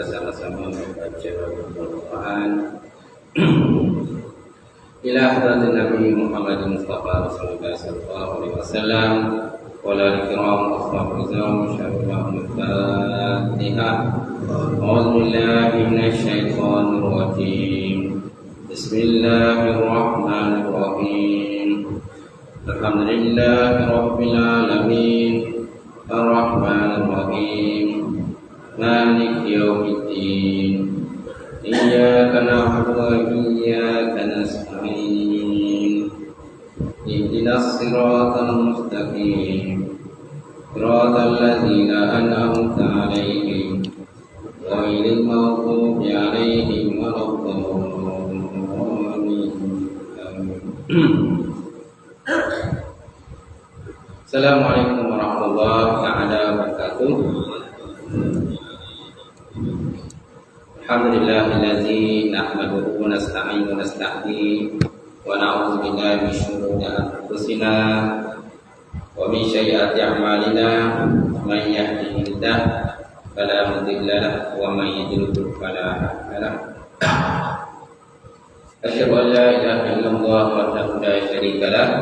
sama-sama membaca Al-Quran ila hadratin Nabi Muhammad Mustafa Rasulullah sallallahu alaihi wasallam wala kiram ashabul izam syarul Fatihah. A'udzu billahi minasy syaithanir rajim. Bismillahirrahmanirrahim. Alhamdulillahi rabbil alamin. Ar-Rahmanir Rahim. Maliki yaumiddin. Iyyaka na'budu wa iyyaka nasta'in. Ihdinas siratal mustaqim. Siratal ladzina an'amta 'alaihim ghairil maghdubi 'alaihim waladdallin. Assalamualaikum warahmatullahi wabarakatuh. Alhamdulillahillazi nahmaduhu wa nasta'inuhu wa nasta'in wa na'udzu billahi min shururi anfusina wa min sayyiati a'malina. Man yahdihillahu fala mudilla lahu wa man yudlil fala hadiya lahu. Asyhadu an la ilaha illallah wahdahu la syarika lahu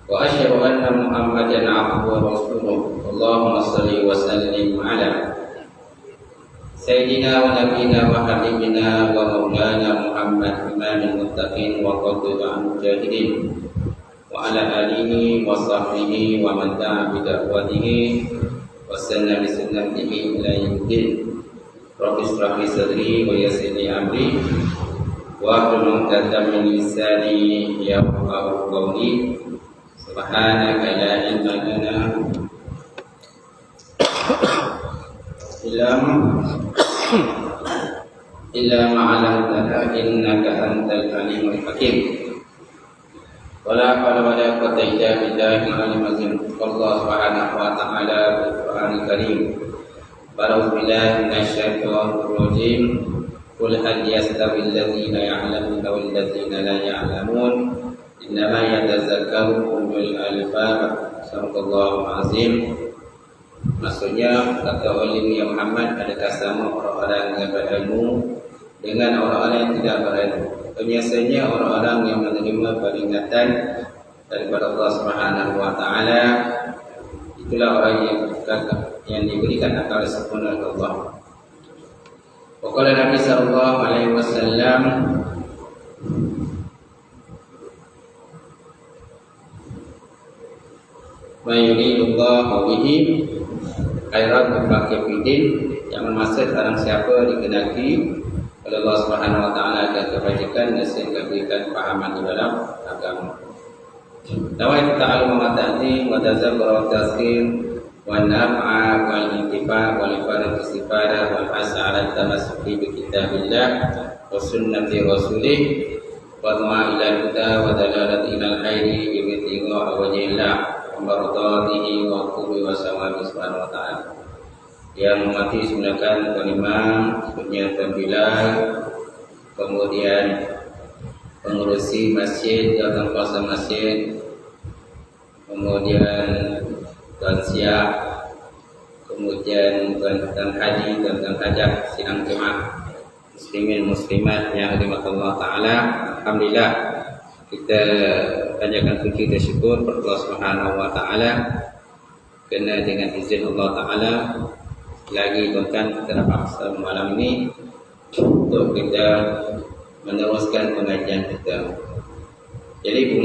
wa asyhadu anna Muhammadan 'abduhu wa rasuluh. Allahumma shalli wa sallim 'ala Sayyidina wa nabiyina wa habibina wa maulana Muhammad imamil muttaqin wa qadil mujahidin wa ala alihi wa sahbihi wa man tabi'a bi da'watihi wa sanna bi sunnatihi ila yaumiddin. Rabbi shrah li sadri wa yassir li amri wa hlul 'uqdatam min lisani yafqahu qawli. Subhanaka la ilma lana illa ma'alamtana innaka antal alimul hakim. Wala hawla wala quwwata illa billahil aliyyil azim. Allah subhanahu wa ta'ala bil Qur'anil Karim. A'udzu billahi minasy syaithanir rajim. Qul hal yastawi alladziina ya'lamuna wal ladziina la ya'lamun innama yatazakkaru ulul albab. Sadaqallahul azim. Maksudnya kata oleh Muhammad, adakah sama orang-orang yang berilmu dengan orang-orang yang tidak berilmu? Biasanya orang-orang yang menerima peringatan daripada Allah Subhanahu wa taala itulah orang yang diberikan akal sempurna oleh Allah. Waqala Nabi sallallahu alaihi wasallam, "Man yuridullahu bihi khairan mufaqihidin," yang bermaksud barang siapa dikenaki oleh Allah Subhanahu wa taala akan kebajikan dan sehingga berikan pahaman di dalam agama. Nawaitu ta'allum wa ta'lim wa tazakkur wa tazkir wa naf'a wal intifa' wal ifadah istifadah wal hasa 'ala tamassuki bi kitabillah wa sunnati rasulih wa du'a ila huda wa dalalat ila al-khairi bi ittiba' wajhillah mardatihi wa qubi wa sawabi subhanahu wa ta'ala. Yang memati sunahkan imam, punya pembilang, kemudian pengurusi masjid atau kuasa masjid, kemudian tuan siap, kemudian tuan haji, tuan hajat, sidang jemaah muslimin muslimat yang dirahmati Allah taala. Alhamdulillah, kita panjatkan puji dan syukur kepada Allah Subhanahu wa taala kerana dengan izin Allah taala lagi tuan kita dapat malam ini untuk kita meneruskan pengajian kita. Jadi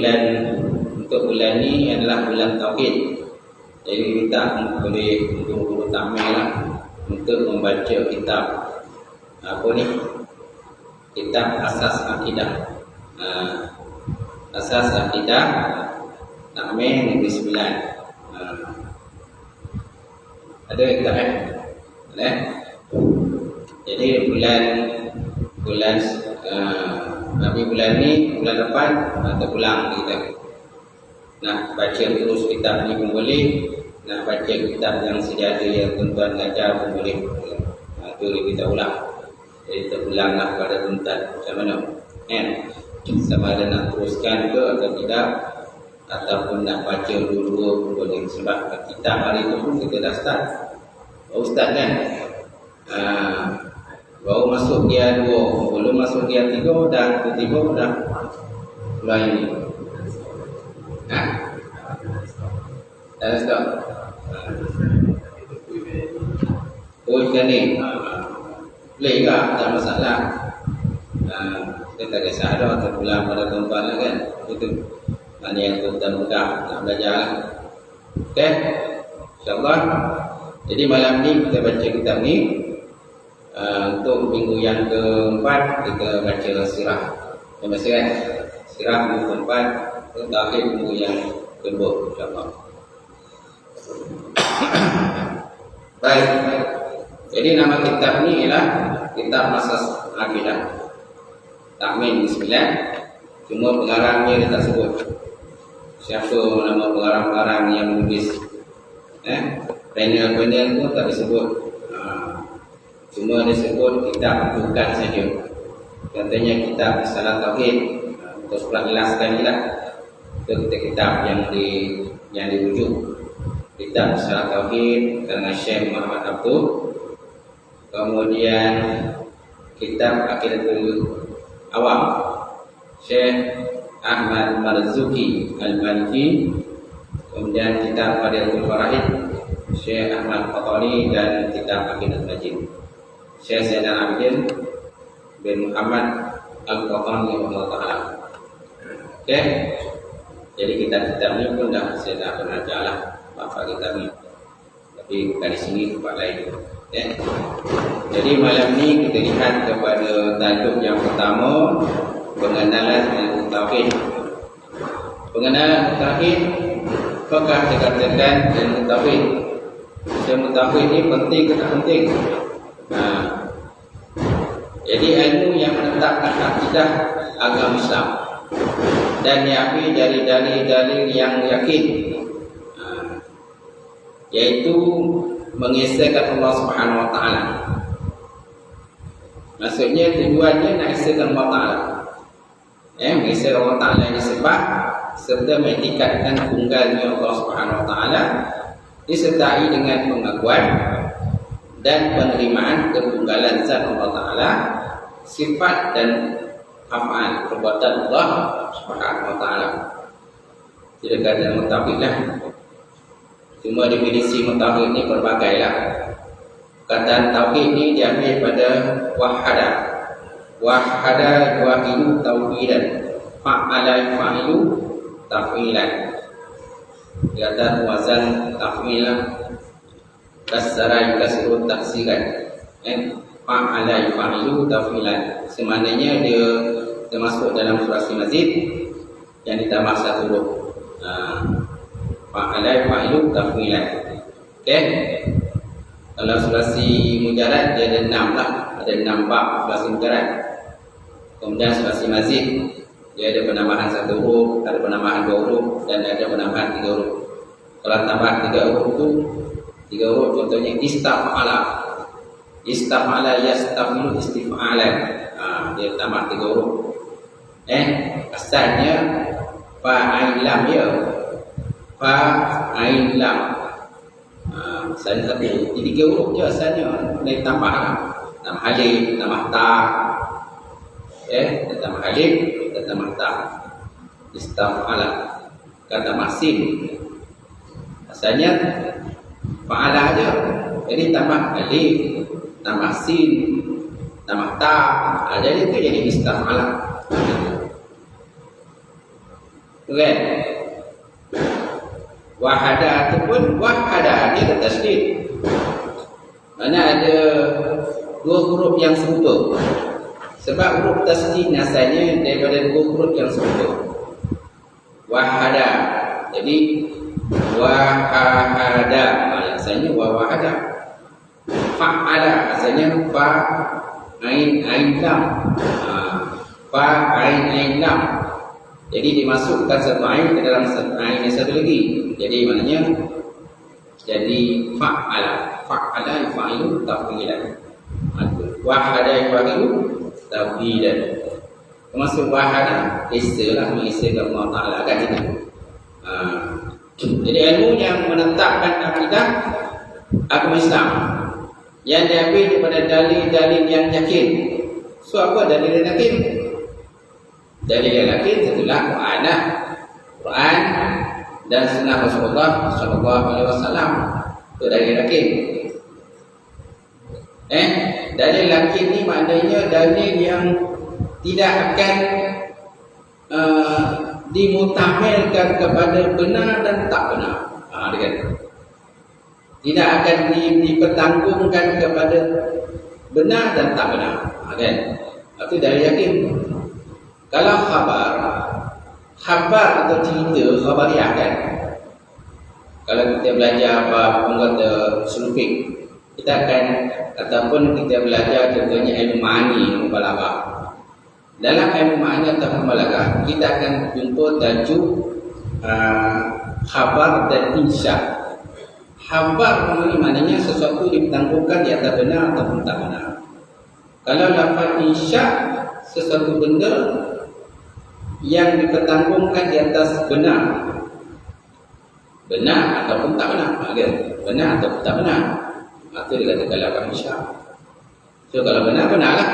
untuk bulan ini adalah bulan tauhid. Jadi kita boleh guru-guru tamil untuk membaca kitab apa ni? Kitab Asas Akidah. Asas Akidah Takmil Negeri Sembilan. Ada tak ada? Jadi bulan ni bulan depan kita pulang kita. Nak baca terus kitab ni pun boleh. Nak baca kitab yang sedia ada yang tuan-tuan ajar pun boleh. Itu kita ulang. Jadi kita ulanglah pada tuan-tuan macam mana? Sama ada nak teruskan ke atau tidak, ataupun nak baca dulu pun boleh. Sebab kitab hari itu pun kita dah start. Ustaz kan masuk dia 2, belum masuk dia 3, dan tiba-tiba dah mulai ini. Dah stop. Oh, macam ni. Boleh ke? Tak masalah. Kita tak kisah dah, terpulang pada tempat lah kan. Itu mana yang kita mudah nak belajar lah. Okay, InsyaAllah. Jadi malam ni kita baca kitab ni. Untuk minggu yang keempat kita baca sirah. Yang masih kan? Sirah minggu keempat, terakhir minggu yang kedua, InsyaAllah. Baik. Jadi nama kitab ni ialah Kitab Asas Akidah. Takmin Bismillah. Cuma pengarangnya dia tak sebut siapa nama pengarang-pengarang yang menulis. Panel-panel pun tak disebut. Cuma disebut kitab rujukan saja. Contohnya kitab Risalah Tauhid. Untuk jelaskan ni lah. Itu kitab yang dirujuk. Kitab Risalah Tauhid karena Syekh Muhammad Abdul. Kemudian kitab Aqidatul Awam Syekh Ahmad Marzuki Al-Maliki. Kemudian kitab Fadilatul Faraid Syekh Ahmad Qatani, dan kitab Aqidatul Majid Syekh Zainal Abidin bin Muhammad Al-Qatani Allah Ta'ala. Okay. Jadi kitab-kitab ni pun saya dah pernah jalan bapak kitab ni, tapi dari sini tempat lain. Okay. Jadi malam ni kita lihat kepada tajuk yang pertama, pengenalan ilmu tauhid. Pengenalan tauhid, apakah dikatakan ilmu tauhid? Ilmu tauhid ni penting ke tak penting? Jadi ilmu yang menetapkan akidah agama Islam dan diambil dari dalil-dalil yang yakin, yaitu mengesahkan Allah Subhanahu Wa Taala. Maksudnya tujuannya nak esahkan Allah Taala. Mengesahkan Allah Taala ini sebab serta mengikatkan tunggalnya Allah Subhanahu Wa Taala disertai dengan pengakuan dan penerimaan ketunggalan zat Allah Taala, sifat dan af'al perbuatan Allah Subhanahu Wa Taala. Tidak ada mutawid lah. Cuma definisi mutawid ni berbagai lah. Kata tauhid ni diambil pada wahada. Wahada yuwahidu tauhidan, fa'ala yufa'ilu taf'ilan. Kata wazan taf'ilan, kasara yukasiru taksiran. Fa'ala yufa'ilu taf'ilan. Semaknanya dia termasuk dalam surah Mazid yang ditambah satu huruf. Fa'ala yufa'ilu taf'ilan. Okay. Kalau surasi Mujarrad dia ada 6 lah. Ada 6 bab surasi Mujarrad. Kemudian surasi Mazid dia ada penambahan 1 huruf, ada penambahan 2 huruf, dan ada penambahan 3 huruf. Kalau tambah 3 huruf tu, 3 huruf contohnya istaf'ala. Istaf'ala yastafilu istif'alan. Dia tambah 3 huruf. Asalnya fa'ain lam ya. Fa'ain lam. Asalnya satu. Jadi 3 huruf je asalnya. Dia tambah lah. Tambah alif, tambah ta. Tambah alif, tambah ta. Istaf'ala. Kata masin. Asalnya fa'ala aja. Jadi tambah alif, tambah sin, tambah ta. Jadi itu jadi istaf'ala. Okay. Wahada itu pun wahada dia ada tasdid. Mana ada 2 huruf yang serupa. Sebab huruf tasdid asalnya daripada 2 huruf yang serupa. Wahada. Jadi wahada asalnya wahada. Fa'ala asalnya fa ain lam. Fa ain lam. Jadi dimasukkan satu ain ke dalam satu ain yang satu lagi. Jadi maknanya jadi fa'ala. Fa'ala yufa'ilu taf'ilan. Wahada yufa'ilu taf'ilan. Termasuk wahada istilah mengisahkan Allah Ta'ala kan kita. Jadi ilmu yang menetapkan akidah agama Islam yang diambil daripada dalil-dalil yang yakin, So apa dalil yang yakin? Dalil yang yakin itulah Quran lah. Quran dan sunnah Rasulullah sallallahu alaihi wasallam. Itu dalil yakin. Dalil yakin ni maknanya dalil yang tidak akan dimutamelkan kepada benar dan tak benar. Dia kata. Tidak akan dipertanggungkan kepada benar dan tak benar. Kan? Itu dalil yakin. Kalau khabar atau cerita khabariah kan. Kalau kita belajar apa kata sulfik, kita akan ataupun kita belajar contohnya ilmu ma'ani, ilmu balaghah. Dalam ilmu ma'ani atau balaghah, kita akan jumpa tajuk khabar dan insya. Khabar ini maknanya sesuatu dipertanggungkan di atas benar ataupun tak benar. Kalau lafaz insya, sesuatu benda yang dipertanggungkan di atas benar. Benar ataupun tak benar. Benar ataupun tak benar. Itu dikatakan lafaz insya. So kalau benar, benarlah.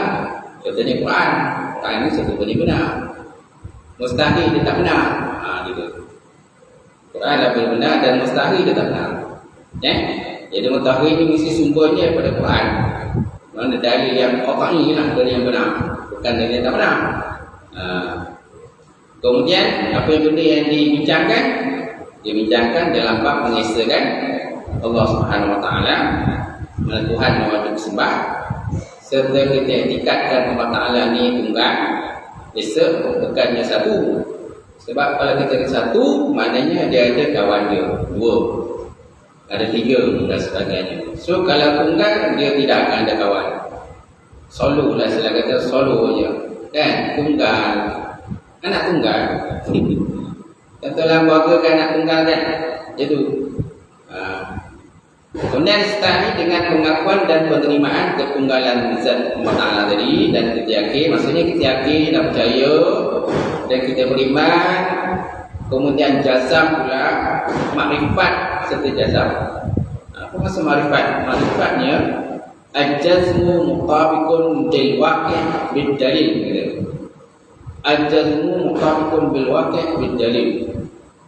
Contohnya Quran. Quran ini satu benda benar. Mustahil dia tak benar. Gitu. Quran lebih benar dan mustahil dia tak benar. Jadi mustahil ini mesti sumbernya daripada Quran. Mana dalil yang qat'i lah, dalil yang benar, bukan dalil yang tak benar. Kemudian apa yang benda yang dibincangkan? Dibincangkan dalam bab mengesahkan Allah Subhanahu Wa Taala, mana Tuhan yang wajib disembah, serta kita etikatkan Allah Taala ni tunggal, esa bukannya satu. Sebab kalau kita ada satu, maknanya dia ada kawan dia, dua, ada tiga dan sebagainya. So kalau tunggal, dia tidak akan ada kawan. Solo lah, sila kata solo je. Kan? Tunggal. Anak tunggal. Contohlah keluarga kan anak tunggal kan? Itu. Kemudian start ni dengan pengakuan dan penerimaan ketunggalan Zat Allah Ta'ala tadi. Dan kita yakin, maksudnya kita yakin dan percaya dan kita beriman. Kemudian jazam pula, makrifat serta jazam. Apa maksud makrifat? Makrifatnya al-jazmu muqabiqun bil waqi' bid dalil. Al-jazmu muqabiqun bil waqi' bid dalil.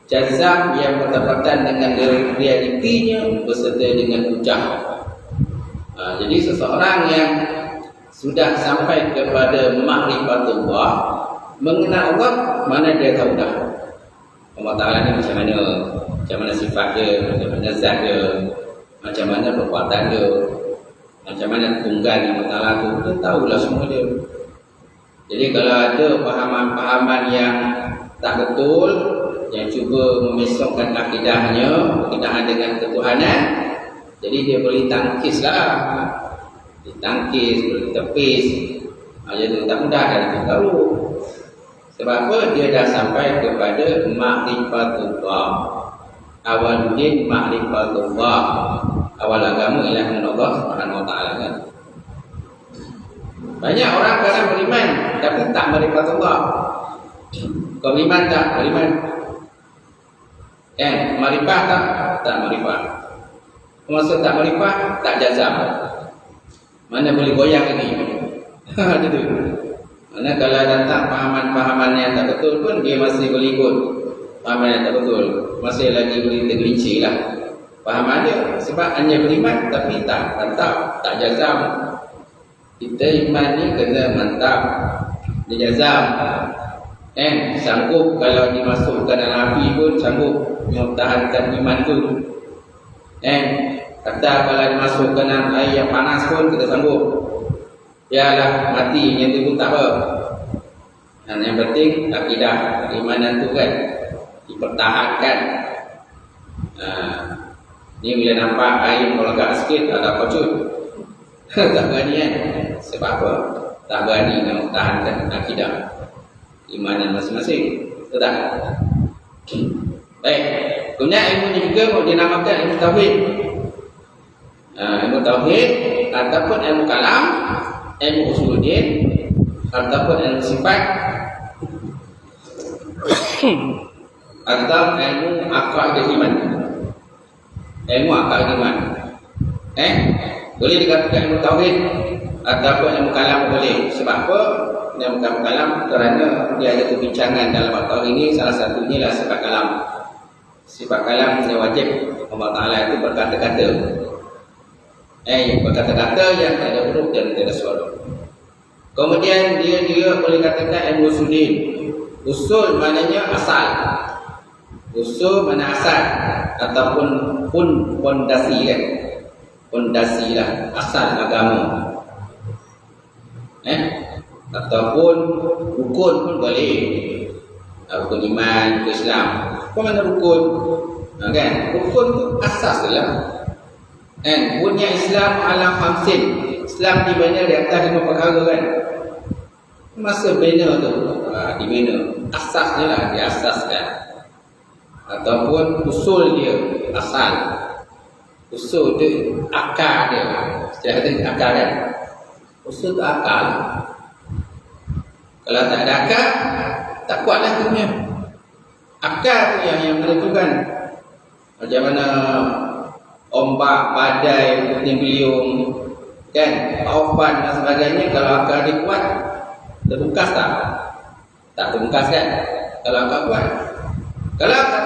Jazam yang bertepatan dengan realitinya beserta dengan hujah. Jadi seseorang yang sudah sampai kepada makrifatullah, mengenal Allah, mana dia tahu dah Allah Ta'ala ni macam mana sifat dia, macam mana zat dia, macam mana perbuatan dia, macam mana tunggal Allah Ta'ala tu, dia tahulah semua dia. Jadi kalau ada pahaman-pahaman yang tak betul, yang cuba memesongkan akidahan dengan ketuhanan, jadi dia boleh tangkis lah, ditangkis, boleh tepis. Jadi tak mudah dan tak tahu. Sebab apa? Dia dah sampai kepada ma'rifatullah. Awaluddin ma'rifatullah. Awal agama ialah mengenal Allah Subhanahu Wa Taala kan. Banyak orang kadang beriman tapi tak ma'rifatullah. Kau beriman tak? Beriman. Ma'rifat tak? Tak ma'rifat. Maksud tak ma'rifat, tak jazam. Mana boleh goyang lagi? Itu tu. Mana kalau datang pahaman-pahaman yang tak betul pun, dia masih boleh ikut pahaman yang tak betul. Masih lagi boleh tergelincir lah pahaman dia. Sebab hanya beriman tapi tak mantap, tak jazam. Kita iman ni kena mantap, dia jazam. Sanggup kalau dimasukkan dalam api pun sanggup mempertahankan iman tu. Kata kalau dimasukkan dalam air yang panas pun kita sanggup. Yalah mati yang tu pun tak apa. Dan yang penting akidah keimanan tu kan dipertahankan. Ni bila nampak air melegak sikit ada kocut. Tak berani kan? Sebab apa? Tak berani nak mempertahankan akidah keimanan masing-masing. Betul tak? Baik. Kemudian ilmu ni juga mau dinamakan ilmu tauhid. Ilmu tauhid ataupun ilmu kalam, ilmu usuluddin ataupun ilmu sifat atau ilmu akal iman. Ilmu akal iman. Boleh dikatakan ilmu tauhid ataupun ilmu kalam boleh. Sebab apa? Ilmu kalam kerana dia ada perbincangan dalam waktu ini, salah satunya lah sifat kalam. Sifat kalam yang wajib Allah Ta'ala itu berkata-kata. Berkata-kata yang tak ada huruf dan tak ada suara. Kemudian dia boleh katakan ilmu usuluddin. Usul maknanya asal. Usul mana asal ataupun pondasi kan. Pondasi lah, asal agama. Ataupun rukun pun boleh. Rukun iman, rukun Islam. Apa mana rukun? Kan? Rukun tu asas lah. Punya Islam ala khamsin. Islam dibina di atas 5 perkara kan. Masa bina tu dibina. Asasnya lah, diasaskan. Ataupun usul dia, asal. Usul tu akar dia. Sejarah tu akar kan. Usul tu akal. Kalau tak ada akal, tak kuatlah tu punya. Akal tu yang menentukan. Macam mana ombak, badai, puting beliung, kan, taufan dan sebagainya. Kalau akal dia kuat, terbungkas tak? Tak terbungkas kan? Kalau akal kuat. Kalau akal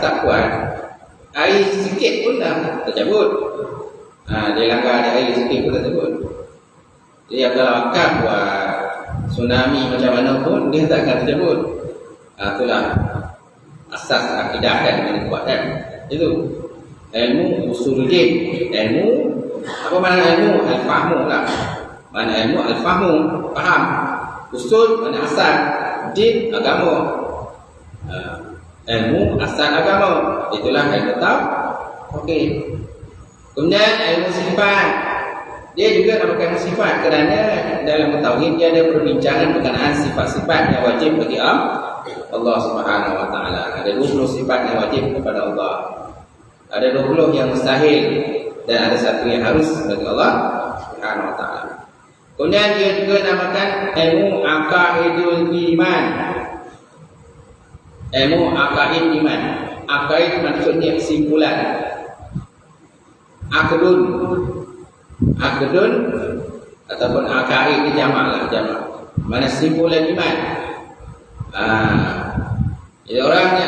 tak kuat, air sikit pun dah tercabut. Dia langgar ada air sikit pun tercabut. Jadi kalau akal kuat, tsunami macam mana pun dia tak akan tercabut. Itulah asas akidah kan, yang kuat kan. Itu ilmu usuluddin. Ilmu apa makna ilmu? Al-fahmu lah. Makna ilmu al-fahmu, faham. Usul makna asal, din agama. Ilmu asal agama, itulah ilmu tahu. Okey. Kemudian ilmu sifat. Dia juga namakan sifat kerana dalam tauhid dia ada perbincangan berkenaan sifat-sifat yang wajib bagi Allah Subhanahu Wa Taala. Ada 20 sifat yang wajib kepada Allah. Ada 20 yang mustahil dan ada satu yang harus bagi Allah Subhanahu Wa Taala. Kemudian dia juga namakan ilmu aqaidul iman. Ilmu aqaid iman. Aqaid maksudnya kesimpulan. Aqdun ataupun aqaid ni jamak lah, jamak. Mana simpulan iman. Jadi orang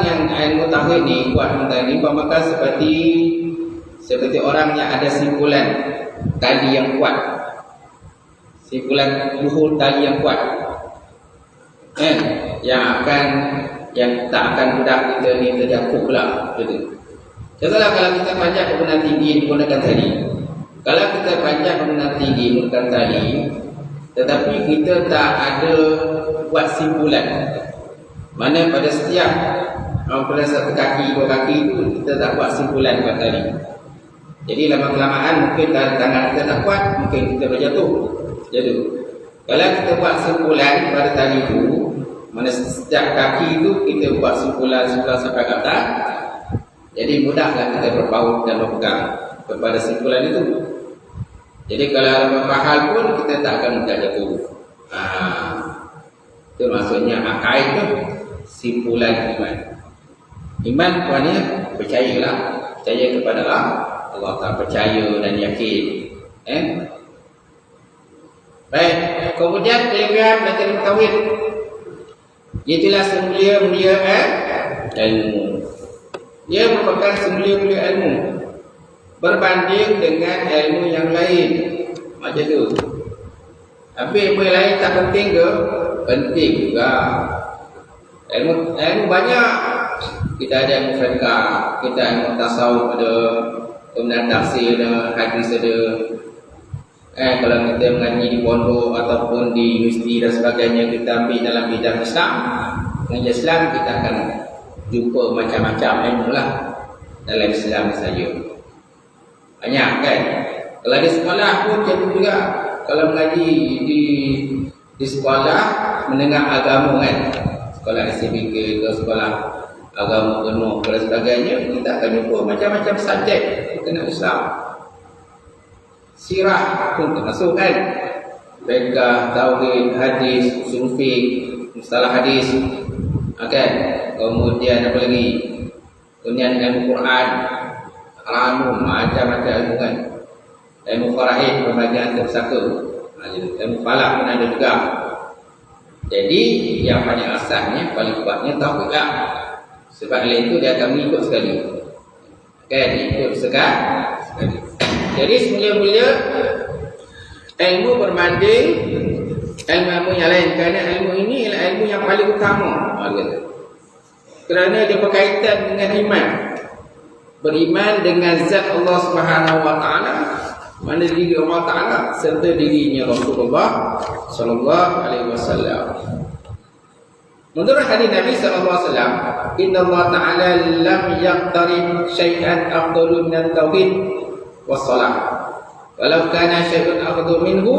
yang ilmu tauhid ni kuat tentang ni maka seperti orang yang ada simpulan tali yang kuat. Simpulan luhur tali yang kuat. Yang tak akan mudah kita ni terjatuh pula gitu. Contohlah kalau kita panjat bangunan tinggi menggunakan tali. Kalau kita panjat bangunan tinggi menggunakan tali, tetapi kita tak ada buat simpulan. Mana pada setiap pada satu kaki, 2 kaki itu kita tak buat simpulan buat tali. Jadi lama-kelamaan mungkin tangan kita tak kuat, mungkin kita berjatuh. Kalau kita buat simpulan pada tali itu, mana setiap kaki itu kita buat simpulan sampai ke atas, jadi mudahlah kita berpaut dan berpegang kepada simpulan itu. Jadi kalau ada beberapa hal pun kita tak akan mudah jatuh. Itu maksudnya aqaid itu simpulan iman. Iman maknanya percayalah, percaya kepada Allah Ta'ala, percaya dan yakin. Baik, kemudian kelebihan dari tauhid, itulah semulia-mulia ilmu. Dia merupakan semulia-mulia ilmu berbanding dengan ilmu yang lain. Macam tu. Tapi ilmu lain tak penting ke? Penting juga. Ilmu banyak. Kita ada ilmu fiqh, kita ilmu tasawuf ada, kemudian tafsir ada, hadis ada. Kalau kita mengaji di pondok ataupun di universiti dan sebagainya, kita ambil dalam bidang Islam. Dengan Islam kita akan jumpa macam-macam ilmu lah dalam Islam saja. Banyak kan. Kalau di sekolah pun macam juga. Kalau mengaji di sekolah menengah agama kan, sekolah SCBK ke sekolah agama penuh dan sebagainya, kita akan jumpa macam-macam subjek berkenaan Islam. Sirah pun termasuk kan, fiqh, tauhid, hadis, usul fiqh, mustalah hadis, kan. Kemudian apa lagi? Kemudian ilmu Quran, Ranum, macam-macam ilmu kan. Ilmu faraid, pembagian tersaka. Ilmu falak pun ada juga. Jadi yang paling asasnya, paling kuatnya tauhid lah. Sebab lain itu dia akan mengikut sekali. Kan, ikut sekali. Jadi semula-mula ilmu berbanding ilmu yang lain. Kerana ilmu ini ialah ilmu yang paling utama. Kerana dia berkaitan dengan iman. Beriman dengan zat Allah Subhanahu Wa Taala, mana diri Allah Taala serta dirinya Rasulullah Sallallahu Alaihi Wasallam. Menurut hadis Nabi Sallallahu Alaihi Wasallam, Inna Allah Taala lam yaqtarib syai'an afdalu min at-tauhid was-salah. Walau kana syai'un afdalu minhu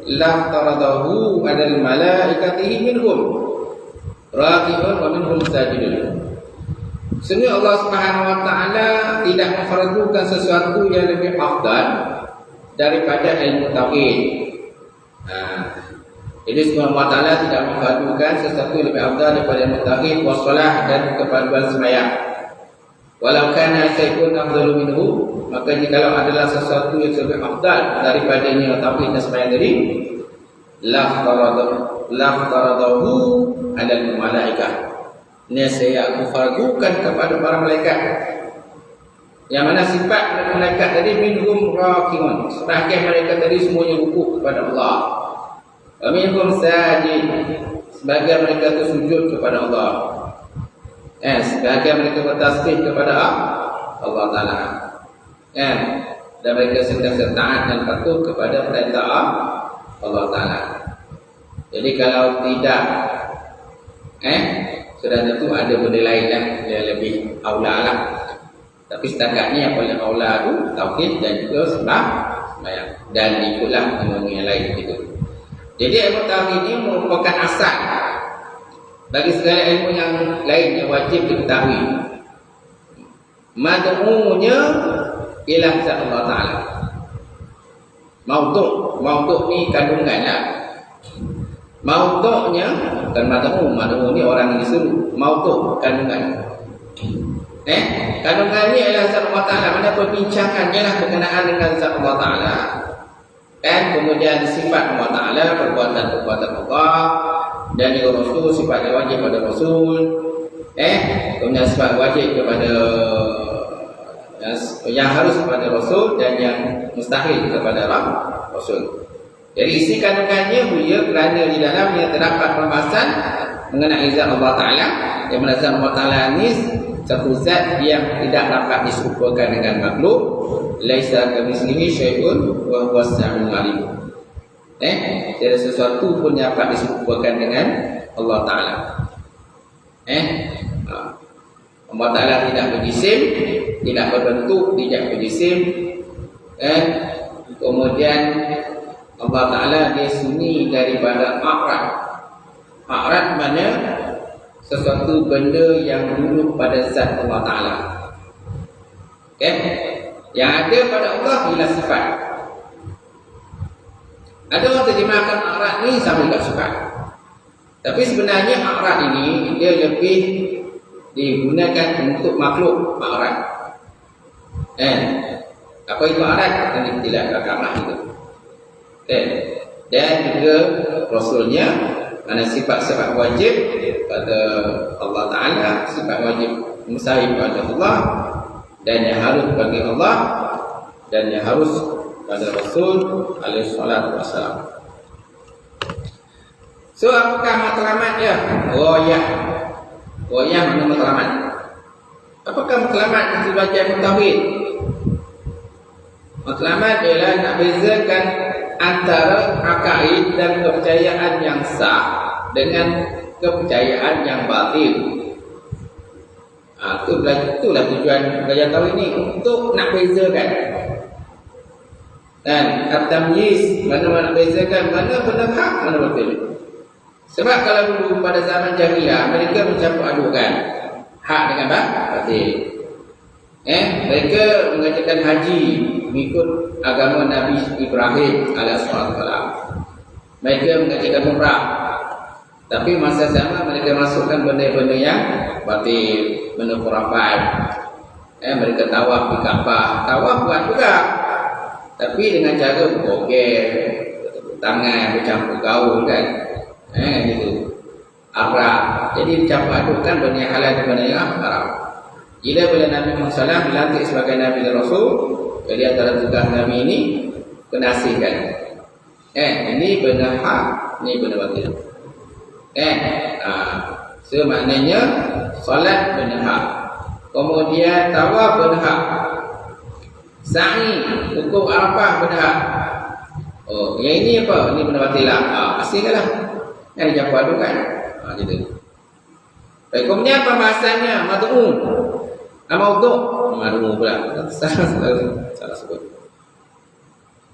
lam taradahu adal malaikatihi minhum raqiun wa minhum sajidun. Sungguh Allah Subhanahu Wa Taala tidak memfardukan sesuatu yang lebih afdal daripada ilmu tauhid. Jadi semua Allah Ta'ala tidak memfardukan sesuatu yang lebih afdal daripada ilmu tauhid wassalah dan kepaduan sembahyang. Walau kana syai'un afdalu minhu, maka jikalau adalah sesuatu yang lebih afdal daripadanya tauhid dan sembahyang tadi, la faradahu 'alal malaikah. Saya aku fardukan kepada para malaikat. Yang mana sifat malaikat tadi minhum raqiun. Sebahagian malaikat tadi semuanya rukuk kepada Allah. Wa minhum sajid. Sebahagian mereka itu sujud kepada Allah. Sebahagian mereka bertasbih kepada Allah Ta'ala. Dan mereka sentiasa taat dan patuh kepada perintah Allah Ta'ala. Jadi kalau tidak sudah tentu ada benda lain lah yang lebih aula lah. Tapi setakat ni yang paling aula tu tauhid dan juga sembahyang. Dan ikutlah ilmu yang lain itu. Jadi ilmu tauhid ini merupakan asal bagi segala ilmu yang lain yang wajib diketahui. Mad'unya ialah zat Allah Ta'ala. Maudu' ni kandungan lah. Maudu'nya bukan mad'u ni orang yang disuruh. Maudu' kandungan. Kandungan ni adalah zat Allah Ta'ala. Mana perbincangannya lah berkenaan dengan zat Allah Ta'ala. Kemudian sifat Allah Ta'ala, perbuatan-perbuatan Allah, dan juga Rasul, sifat yang wajib pada Rasul. Kemudian sifat wajib kepada yang harus kepada Rasul dan yang mustahil kepada Rasul. Jadi isi kandungannya mulia kerana di dalamnya terdapat pembahasan mengenai zat Allah Ta'ala. Yang mana zat Allah Ta'ala ini satu zat yang tidak dapat diserupakan dengan makhluk. Laisa kamitslihi syai'un wa huwas samiul alim. Tiada sesuatu pun yang dapat diserupakan dengan Allah Ta'ala. Allah Ta'ala tidak berjisim, tidak berbentuk, tidak berjisim. Kemudian Allah Ta'ala dia sunyi daripada a'rad. A'rad mana? Sesuatu benda yang duduk pada zat Allah Ta'ala. Yang ada pada Allah ialah sifat. Ada orang terjemahkan a'rad ni sama juga sifat. Tapi sebenarnya a'rad ini dia lebih digunakan untuk makhluk a'rad. Apa itu a'rad? Akan ditilakkan kamar itu. Dan juga Rasulnya, mana sifat-sifat wajib pada Allah Ta'ala, sifat wajib mustahil pada Allah, dan yang harus bagi Allah, dan yang harus pada Rasul alaihi salatu wassalam. So apakah matlamat dia? Goyah mana matlamat? Apakah matlamat itu baca tauhid? Matlamat ialah nak bezakan antara akaid dan kepercayaan yang sah dengan kepercayaan yang batil. Itulah tujuan belajar tauhid ini, untuk nak bezakan. Dan at-tamyiz, mana nak bezakan mana benar hak, mana batil. Sebab kalau dulu pada zaman jahiliyah mereka mencampur adukan hak dengan batil. Mereka mengajarkan haji mengikut agama Nabi Ibrahim alaihissalam. Mereka mengajarkan umrah. Tapi masa zaman mereka masukkan benda-benda yang batil, benda khurafat. Mereka tawaf di Kaabah. Tawaf buat juga, tapi dengan cara bergogel, bertepuk tangan, bercampur gaul kan. Gitu. Arab. Jadi bercampur adukkan benda yang halal dan benda yang haram. Bila Nabi Muhammad SAW dilantik sebagai Nabi dan Rasul, jadi antara tugas Nabi ini penasihat. Ini benda hak, ini benda batil. So maknanya solat benda hak. Kemudian tawaf benda hak. Sa'i, hukum Arafah benda hak. Yang ini apa? Ini benda batil lah. Asinglah. Yang dicampur adukan. Gitu. Baik, kemudian pembahasannya mad'u. Maudhu' mad'u pula. Salah sebut.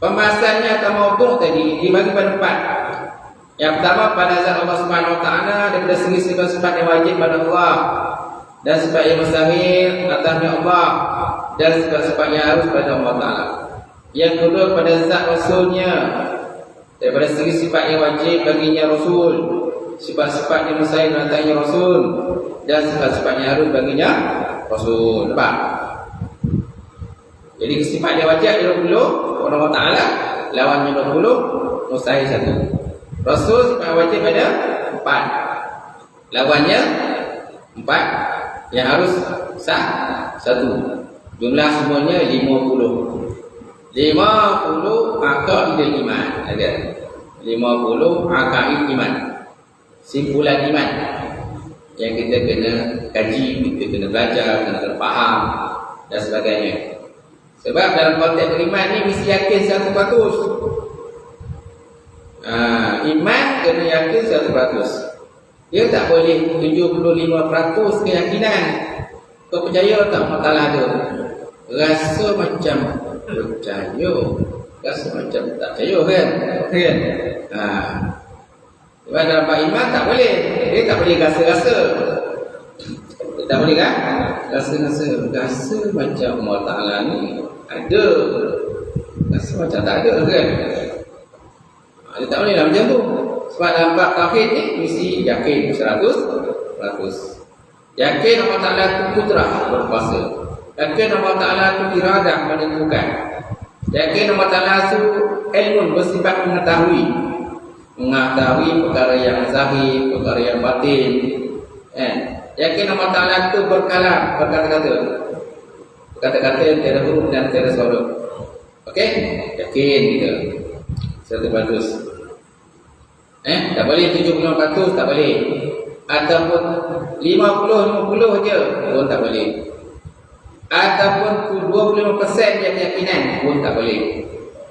Pembahasannya atau maudhu' tadi dibagi pada 4. Yang pertama pada zat Allah Subhanahu wa taala daripada segi sifat-sifat yang wajib pada Allah dan sifat yang mustahil atasnya Allah dan sifat-sifat yang harus pada Allah taala. Yang kedua pada zat Rasulnya daripada segi sifat yang wajib baginya Rasul, sifat-sifat yang mustahil atasnya Rasul dan sifat-sifat yang harus baginya Rasul. Nampak? Jadi sifat yang wajib 20 Allah taala, lawannya 20 mustahil 1. Rasul sifat wajib ada 4, lawannya 4 yang harus sah 1. Jumlah semuanya 50 akaid iman. Ada 50 akaid iman, simpulan iman yang kita kena kaji, kita kena belajar, kena faham dan sebagainya. Sebab dalam konteks beriman ni mesti yakin 100%. Iman kena yakin 100%. Dia tak boleh 75% keyakinan. Kau percaya tak Allah Ta'ala ada? Rasa macam percaya, rasa macam tak percaya kan? Sebab dalam bab iman tak boleh. Dia tak boleh rasa-rasa. Dia tak boleh kan? Rasa-rasa. Rasa macam Allah Ta'ala ni ada, rasa macam tak ada kan? Dia tak boleh lah macam tu. Sebab dalam bab tauhid ni mesti yakin 100%. Yakin Allah Ta'ala itu kudrah, berkuasa. Yakin Allah Ta'ala itu iradah, menentukan. Yakin Allah Ta'ala itu ilmu, bersifat mengetahui perkara yang zahir, perkara yang batin. Yakin Allah Ta'ala itu berkalam, berkata-kata tiada huruf dan tiada suara. Okey? Yakin kita 100%. Tak boleh 75%, tak boleh. Ataupun 50 je pun tak boleh. Ataupun 25% je keyakinan pun tak boleh.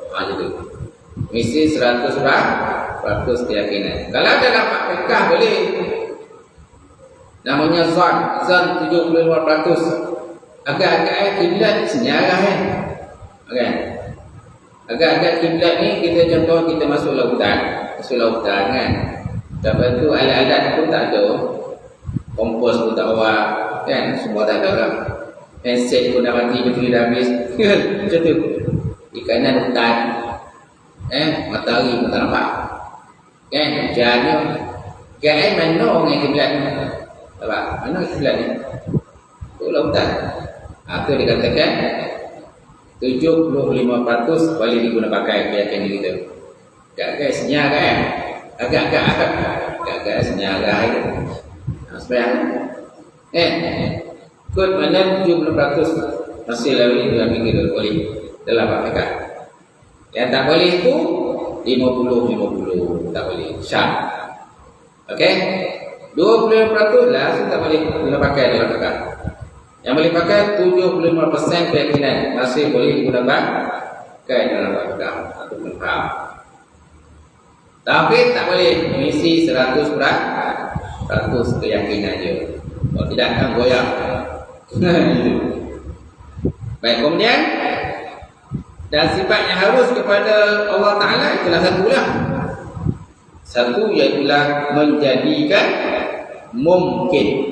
Gitu. Mesti 100% keyakinan. Kalau dalam fiqh boleh. Namanya zan 75%. Agak-agak kiblat senyarah kan. Agak-agak kiblat ni kita contoh kita masuk lautan kan. Lepas tu alat-alat pun tak ada, kompos pun tak bawa kan, semua tak ada lah. Handset pun dah mati, bateri dah habis macam tu. Ikanan hutan, matahari pun tak nampak kan, hujannya kan. Mana orang yang kiblat ni? Nampak? Mana kiblat ni? Tu lautan. Itu dikatakan 75% boleh diguna pakai keyakinan kita. Agak-agak senyar kan? Agak-agak senyar kan? Sebenarnya kod mana 70% masih lalu dalam kita boleh dalam pakai. Yang tak boleh itu 50-50, tak boleh syak. Okey, 25% langsung tak boleh guna pakai dalam pakai. Yang boleh pakai 75% keyakinan masih boleh digunakan pakai dalam pakai atau faham. Tapi tak boleh misi 100% keyakinan je. Kalau tidak akan goyang. Baik, kemudian dan sifat yang harus kepada Allah Ta'ala itulah satulah. Satu iaitulah menjadikan mungkin.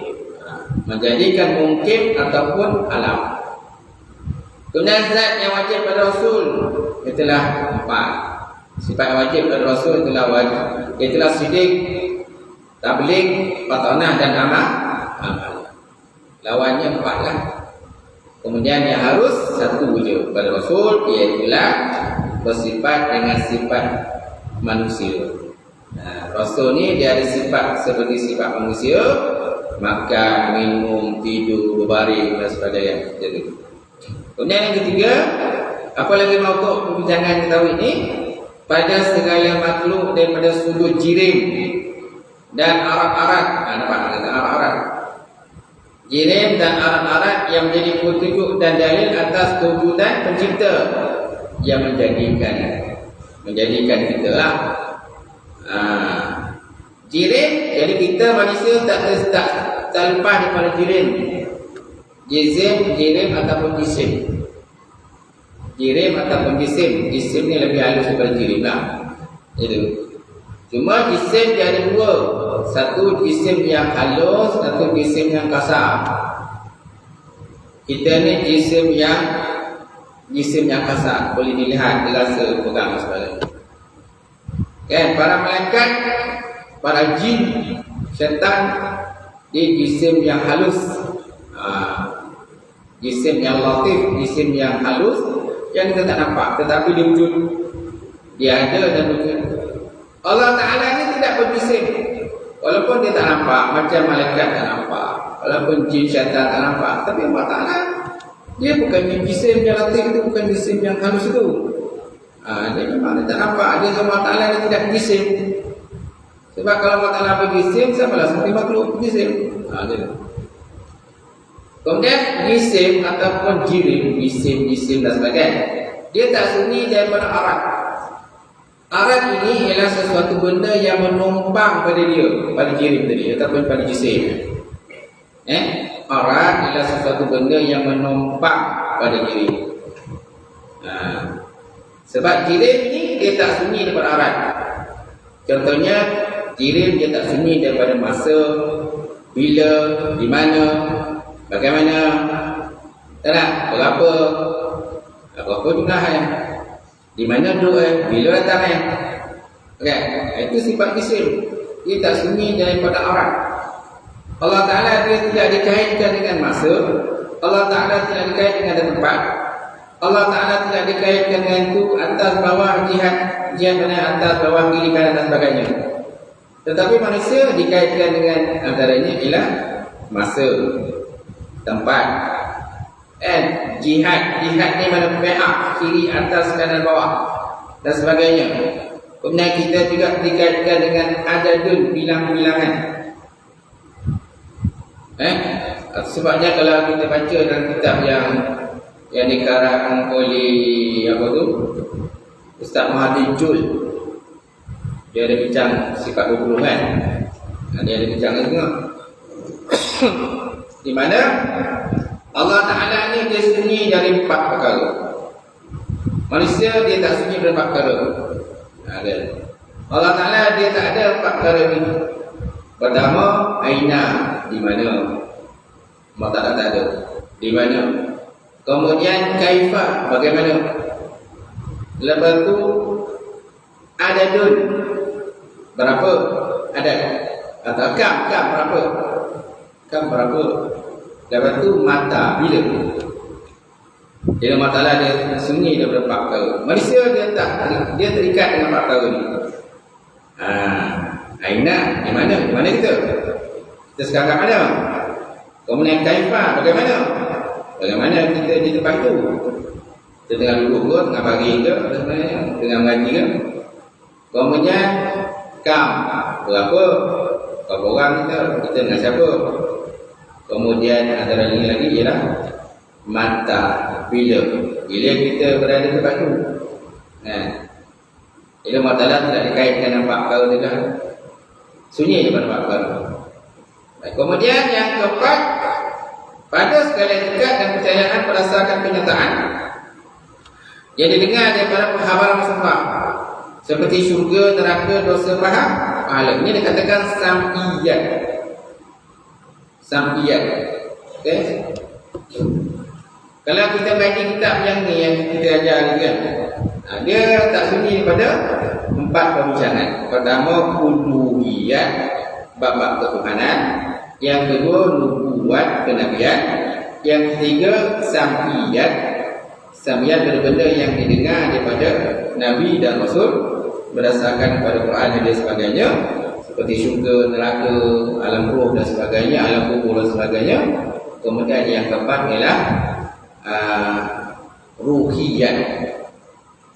Menjadikan mungkin ataupun alam. Kemudian zat yang wajib pada Rasul itulah 4. Sifat yang wajib pada Rasul itulah sidik, tabligh, batanah dan amal. Lawannya 4 lah. Kemudian yang harus satu je pada Rasul, iaitulah bersifat dengan sifat manusia. Rasul ni dia ada sifat seperti sifat manusia, makan, minum, tidur, berbaring dan sebagainya. Jadi, kemudian yang ketiga, apa lagi mautuk perbincangan kita ini? Pada segala makhluk daripada sudut jirim dan arat-arat. Nampak kata arat-arat. Jirim dan arat-arat yang menjadi petunjuk dan dalil atas kewujudan pencipta yang menjadikan kita lah. Jirim, jadi kita manusia tak lepas daripada jirim. Jirim ataupun jisim. Jirim ataupun jisim. Jisim ni lebih halus daripada jirim lah. Itu. Cuma jisim dia ada dua. Satu jisim yang halus, satu jisim yang kasar. Kita ni jisim yang kasar. Boleh dilihat, dirasa, pegang dan sebagainya. Kan, para malaikat, para jin, syaitan, dia jisim yang halus. Jisim yang latif, jisim yang halus, yang kita tak nampak, tetapi dia wujud. Dia ada dan wujud. Allah Ta'ala ni tidak berjisim. Walaupun dia tak nampak, macam malaikat tak nampak, walaupun jin syaitan tak nampak, tapi Allah Ta'ala, dia bukan jisim yang latif itu, bukan jisim yang halus itu. Dia memang dia tak nampak. Dia Allah Ta'ala dia tidak berjisim. Sebab kalau Allah Ta'ala berjisim, siapalah seperti makhluk berjisim. Kemudian jisim ataupun jirim, jisim dan sebagainya, dia tak sunyi daripada arat. Arat ini ialah sesuatu benda yang menumpang pada dia, pada jirim tadi ataupun pada jisim. Arat ialah sesuatu benda yang menumpang pada jirim. Sebab jirim ni dia tak sunyi daripada arat. Contohnya, jirim dia tak sunyi daripada masa, bila, di mana, bagaimana, berapa jumlahnya, di mana duduk, bila datang itu sifat jisim. Dia tak sunyi daripada arat. Allah Ta'ala dia tidak dikaitkan dengan masa. Allah Ta'ala tidak dikaitkan dengan tempat. Allah Ta'ala tidak dikaitkan dengan itu atas bawah jihad mana, atas bawah kiri kanan dan sebagainya. Tetapi manusia dikaitkan dengan antaranya ialah masa, tempat, jihad ni mana pihak, kiri, atas, kanan, bawah dan sebagainya. Kemudian kita juga dikaitkan dengan adadun, bilang-bilangan. Sebabnya kalau kita baca dalam kitab yang dikarang oleh Ustaz Mahathir Jul, dia ada bincang sifat 20 kan. Dia ada bincang juga di mana Allah Ta'ala ni dia sunyi dari 4 perkara. Manusia dia tak sunyi dari 4 perkara. Allah Ta'ala dia tak ada 4 perkara ni. Pertama, aina, di mana? Allah Ta'ala tak ada. Di mana? Kemudian kaifa, bagaimana? Lepas tu adadun, berapa adad? Atau kam berapa? Kam berapa? Lepas tu mata, bila? Jadi Allah Ta'ala dia sunyi daripada 4 perkara. Manusia dia terikat dengan 4 perkara ni. Aina, di mana? Di mana kita? Kita sekarang kat mana? Kemudian kaifa, bagaimana? Bagaimana kita di tempat itu? Kita tengah duduk ke, tengah pagi ke, tengah mengaji ke? Kemudian kam, berapa? Berapa orang kita dengan siapa? Kemudian antara ini lagi ialah mata, bila kita berada di tempat itu. Jadi Allah Ta'ala tidak dikaitkan dengan 4 perkara juga, sunyi daripada 4 perkara. Kemudian yang keempat, pada segala etikat dan percayaan berdasarkan kenyataan yang didengar daripada penghabaran semua, seperti syurga, neraka, dosa, pahala. Ini dikatakan sam'iyat. Okay? Kalau kita baca kitab yang ni, yang kita ajar kan, dia tak sunyi daripada 4 perbincangan. Pertama, uluhiyat, bab-bab ketuhanan. Yang kedua, nubuat, kenabian. Yang ketiga, sam'iyat. Sam'iyat benda-benda yang didengar daripada Nabi dan Rasul berdasarkan pada Quran dan sebagainya, seperti syurga, neraka, alam roh dan sebagainya, alam kubur dan sebagainya. Kemudian yang keempat ialah ruhiyat.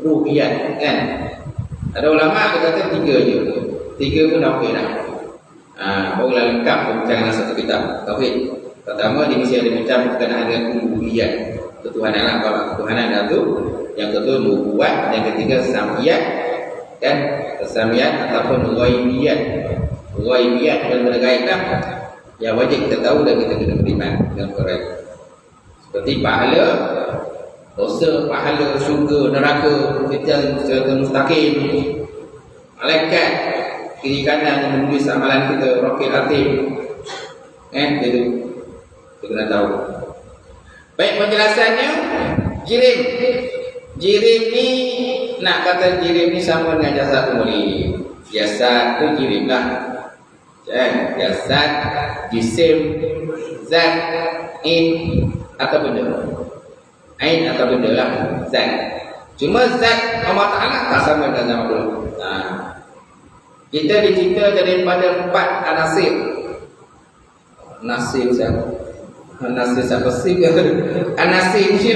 Ruhiyat kan. Ada ulama yang kata tiga je. Tiga pun dah okey dah. Barulah lengkap perbincangan satu kitab tauhid. Pertama, dia mesti ada bincang berkenaan dengan uluhiyat, ketuhanan lah, kalau ketuhanan dah tu. Yang kedua, nubuat. Yang ketiga, sam'iyat dan sam'iyat ataupun ghaibiyat. Ghaibiyat benda-benda gaib lah yang wajib kita tahu dan kita kena beriman dengan korek. Seperti pahala, dosa, pahala, syurga, neraka, kita secara mustaqim, malaikat kiri kanan yang menulis amalan kita, raqib atid. Itu kita kena tahu. Baik, penjelasannya jirim. Jirim ni, nak kata jirim ni sama dengan jasad muli. Jasad tu jirim lah. Jasad, jisim, zat, in atau benda. Ain atau benda lah, zat. Cuma zat Allah Ta'ala tak sama dengan makhluk. Kita dicipta daripada 4 anasir. Nasir siapa? Nasir siapa sih? Anasir ni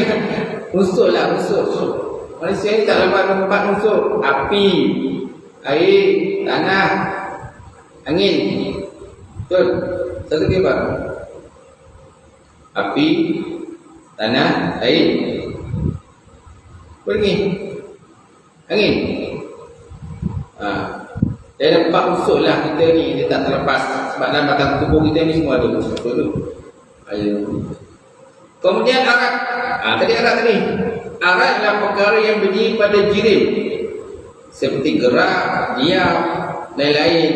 unsur lah, unsur. Manusia ni tak lepas 4 unsur. Api, air, tanah, angin. Betul? Satu lagi apa? Api, tanah, air. Apa lagi? Angin. Dia ada 4 unsur lah kita ni. Dia tak terlepas. Sebab dalam batang tubuh kita ni semua ada unsur tu. Air. Kemudian arat. Tadi arat tadi. Arat adalah perkara yang berdiri pada jirim. Seperti gerak, diam, lain-lain.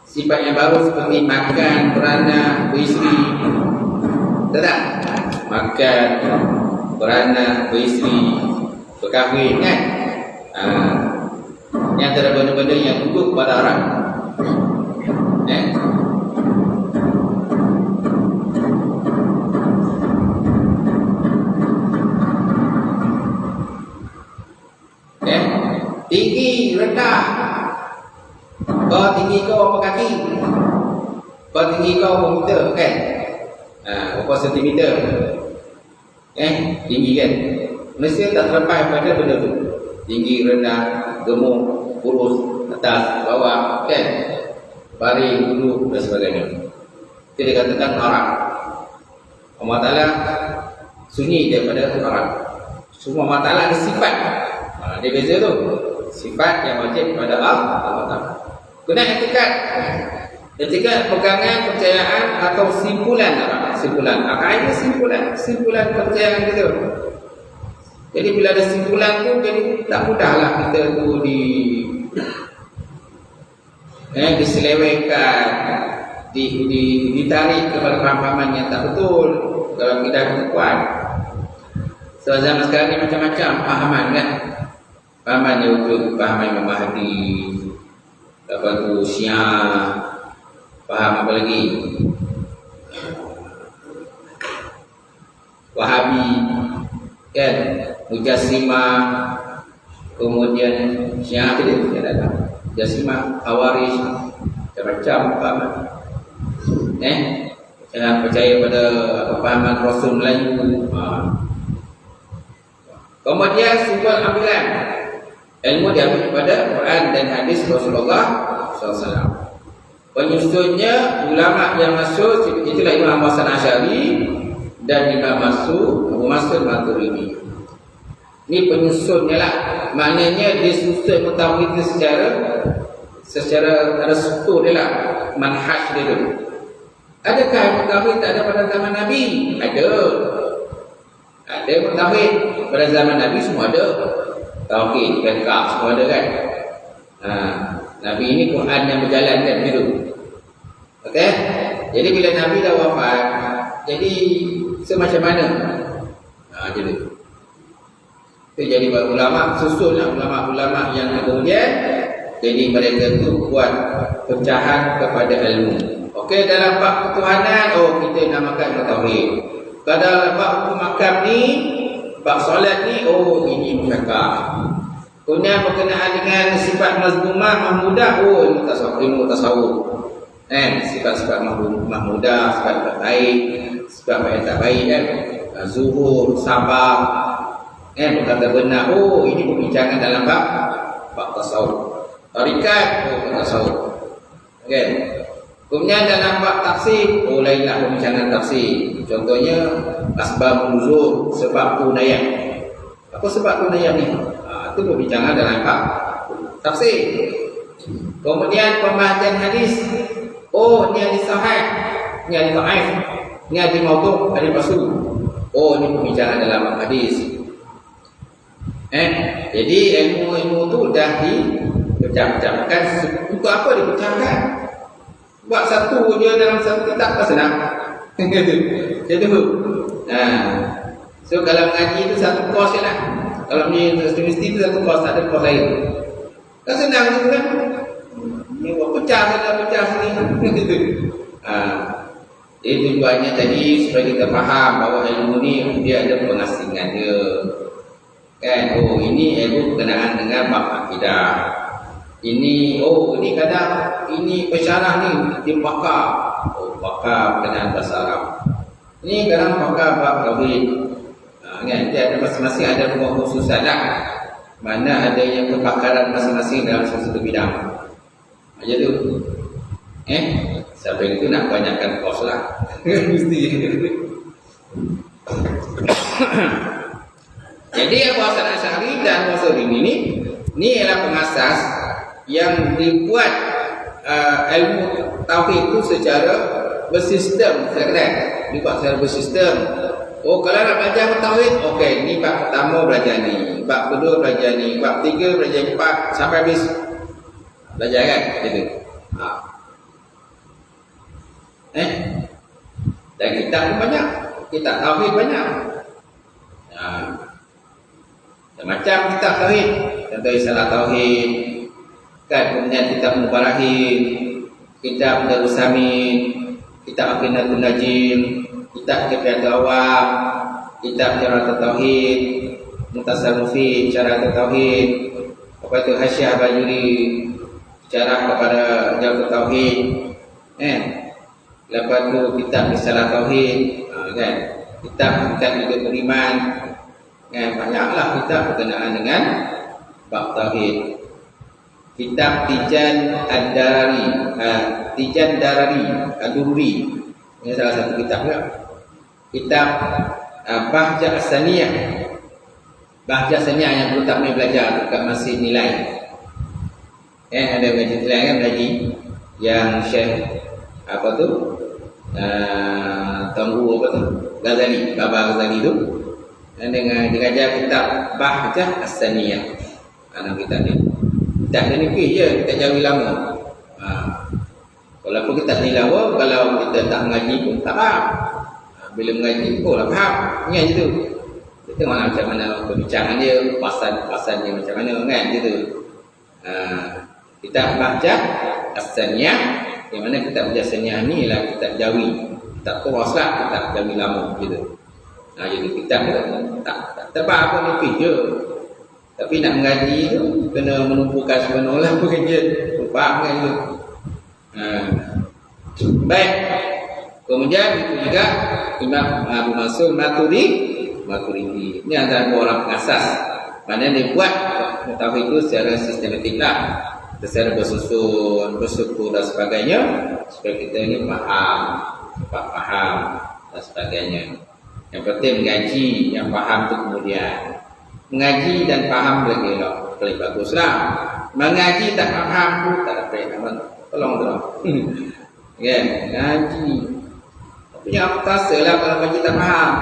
Sifat yang baru seperti makan, beranak, beristeri. Betul tak? Makan, beranak, beristeri, berkahwin kan? Yang antara benda-benda yang duduk pada arat. Tinggi, rendah. Kau tinggi kau berapa kaki? Kau tinggi kau berapa meter kan? Berapa sentimeter? Tinggi kan? Manusia tak terlepas pada benda tu. Tinggi, rendah, gemuk, kurus, atas, bawah kan? Baring, duduk dan sebagainya. Itu dikatakan arat. Allah Ta'ala sunyi daripada arat. Semua Allah Ta'ala ada sifat. Dia beza tu. Sifat yang wajib kepada Allah Ta'ala. Kena etikat. Etikat pegangan, percayaan atau simpulan. Simpulan. Ini simpulan percayaan kita. Jadi bila ada simpulan tu, jadi tak mudahlah kita tu diselewengkan, ditarik kepada pemahaman yang tak betul dalam kita kuat. Sebab zaman sekarang ni macam-macam pahaman kan. Pahaman yang wujud, pahaman Imam Mahdi, lepas tu Syiah, faham apa lagi? Wahabi, kan? Mujassimah, kemudian Syiah tadi dia datang. Mujassimah, Khawarij, macam-macam pahaman. Jangan percaya pada pahaman Rasul Melayu. Kemudian simpul ambilan. Ilmu diambil daripada Quran dan hadis Rasulullah SAW. Penyusunnya ulama yang masuk itulah Imam Hasan Asy'ari dan Imam Abu Mansur Maturidi. Ini penyusunnya lah. Maknanya dia susun tauhid secara ada struktur dia lah, manhaj dia tu. Adakah tauhid tak ada pada zaman Nabi? Ada. Ada tauhid pada zaman Nabi, semua ada. Tauhid, lengkap, semua ada kan. Nabi ini Quran yang berjalan kan gitu. Okey? Jadi bila Nabi dah wafat, jadi semacam mana? Jadi itu jadi ulama susunlah ulama-ulama yang kemudian jadi mereka tu buat pecahan kepada ilmu. Okey, dalam bab ketuhanan, kita namakan tauhid. Pada bab hukum akam ni, bab solat ni, oh ini musyakah. Kemudian berkenaan dengan sifat mazmumah, mahmudah, oh ilmu tasawuf. Sifat-sifat mahmudah, sifat baik, sifat baik tak baik kan. Zuhur, sabar, berkata benar, oh ini perbincangan dalam bab tasawuf. Tarikat, oh tasawuf. Kan? Kemudian dalam bab tafsir, oh lainlah perbincangan tafsir. Contohnya asbab nuzul, sebab kunayah. Apa sebab kunayah ni? Itu perbincangan dalam bab tafsir. Kemudian pembahasan hadis, oh ni hadis sahih, ni hadis dhaif, ni hadis maudhu', hadis palsu. Oh ni perbincangan dalam bab hadis. Jadi ilmu tu dah dipecah-pecahkan. Untuk apa dipecahkan? Buat satu je dalam satu kitab kan senang. Jadi so kalau mengaji itu satu kos je lah. Kalau universiti itu satu kos, tak ada kos lain. Kan senang tu kan. Ni buat pecah sini. Jadi tujuannya tadi supaya kita faham bahawa ilmu ni dia ada pengasingan dia. Kan, oh ini ilmu berkenaan dengan bab akidah. Ini, oh ini kadang ini pensyarah ni tim pakar. Oh pakar berkenaan bahasa Arab. Ini kadang pakar bab tauhid. Kan, dia ada masing-masing ada khususan lah. Mana ada yang kepakaran masing-masing dalam sesuatu bidang. Aja tu. Sampai itu nak banyakkan kos lah. Mesti. Jadi Abu Hasan Asy'ari dan Wasuri ini ialah pengasas yang dibuat ilmu tauhid itu secara bersistem. Dibuat secara bersistem. Oh kalau nak belajar tauhid, okey, ni bab pertama belajar ni, bab kedua belajar ni, bab tiga belajar empat sampai habis. Belajar kan? Gitu. Dan kitab pun banyak. Kitab tauhid banyak. Macam kitab tauhid, contoh Isalah Tauhid, kan, kemudian kitab Mubarahin, kitab Darus Samin, kitab Aqidatul Najim, kitab Kifayatul Awam, kitab Syarah Tauhid, Mukhtasar Mufid, Syarah Tauhid, apa itu Hasyiah Bajuri, syarah kepada Jawab Tauhid, lepas tu kitab Isalah Tauhid, kan, kitab juga beriman, banyaklah kitab berkenaan dengan bab tauhid. Kitab Tijan Ad-Darari, Tijan Darari Ad-Durri, ini salah satu kitab juga. Kitab Bahjah As-Saniyah, Bahjah As-Saniyah yang perlu tak boleh belajar dekat masih nilai. Ada majlis nilai kan lagi yang Syekh apa tu? Tangguh apa tu? Ghazali, Baba Ghazali tu. Dan dengan diajar kitab Bahjah As-Saniyah. Anak kita ni. Kitab ni nipis je, kita jauhi lama. Walaupun kita ni lama, kalau kita tak mengaji pun tak faham. Bila mengaji, oh lah faham. Ingat je tu. Kita tengok macam mana perbincangan dia, pasan dia macam mana kan, gitu. Kitab Bahjah As-Saniyah, yang mana kitab Bahjah As-Saniyah ni ialah kitab jawi. Kitab kuras lah, kitab jawi lama, gitu. Jadi kita tak tebak apa nipis je. Tapi nak mengaji tu kena menumpukan sebenarnya bekerja. Faham kan tu? Baik. Kemudian itu juga Imam Abu Mansur Maturidi. Ini antara dua orang pengasas. Mana dia buat tauhid itu secara sistematik lah. Secara bersusun, bersyukur dan sebagainya. Supaya kita ini faham dan sebagainya. Yang penting mengaji, yang faham tu kemudian. Mengaji dan faham lagi lah, paling baguslah. Mengaji tak faham tu tak dapat aman. Tolong. Kan? Mengaji. Tapi yang apa lah kalau mengaji tak faham.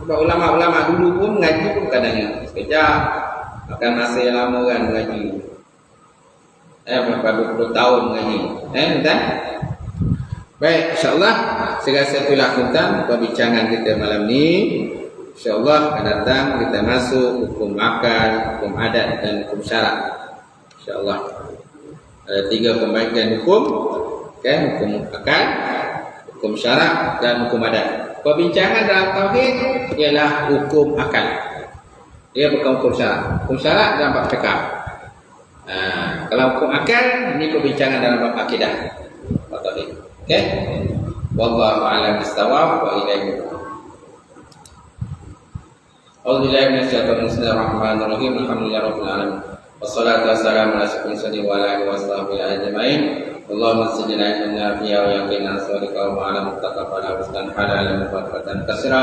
Sebab ulama-ulama dulu pun mengaji pun kadangnya sekejap. Makan masa yang lama kan mengaji. Berapa 20 tahun mengaji. Betul? Baik, insyaAllah saya rasa itulah tentang perbincangan kita malam ni. InsyaAllah akan datang kita masuk hukum akal, hukum adat dan hukum syarak. InsyaAllah ada 3 pembagian hukum, okay? Hukum akal, Hukum syarak dan hukum adat. Perbincangan dalam tauhid ialah hukum akal. Dia bukan hukum syarak. Hukum syarak dalam bab fiqh. Kalau hukum akal, ini perbincangan dalam bab akidah. Tauhid. Okey? Wallahu a'lam bis-shawab wa ilaihi al-hukm. A'udzubillahi minasyaitonir rajim. Bismillahirrahmanirrahim. Alhamdulillahirabbil alamin. Wassalatu wassalamu ala asyrafil wa ala alihi washabihi ajmain. Allahumma sajjilna inna fiha wa yaqina sadiqa wa ala muttaqabala wastan halalan wa kasra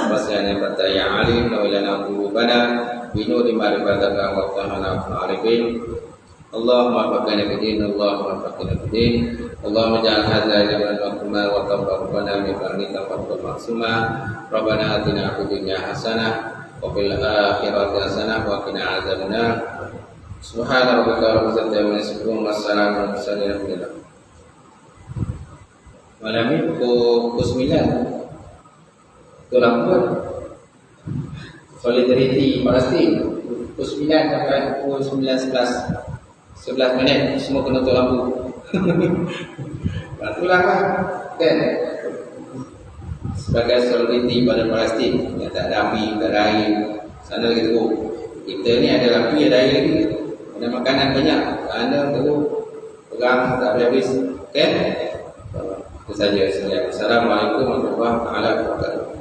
wasyana fataya alim wa lana qulubana bi nuri ma'rifataka wa ta'ala arifin. Allahumma faqina bidin, Allahumma faqina bidin. Allahumma ja'al hadza jalan waqtuna wa tawafana min qarnika wa maksuma. Rabbana atina fid dunya hasanah wa fil akhirati hasanah wa qina adzabannar. Subhana rabbika rabbil izzati amma yasifun wa salamun alal mursalin. Malam ini pukul 9 Tulang pun Solidarity Palestin pukul 9 sampai pukul 11 minit semua kena tulang lampu. Tulang lah kan, sebagai solidarity pada Palestin yang tak ada api, tak ada air. Sana lagi teruk. Kita ni ada api, ada air lagi, ada makanan banyak. Sana teruk, perang tak boleh habis kan. Itu saja. Assalamualaikum warahmatullahi wabarakatuh.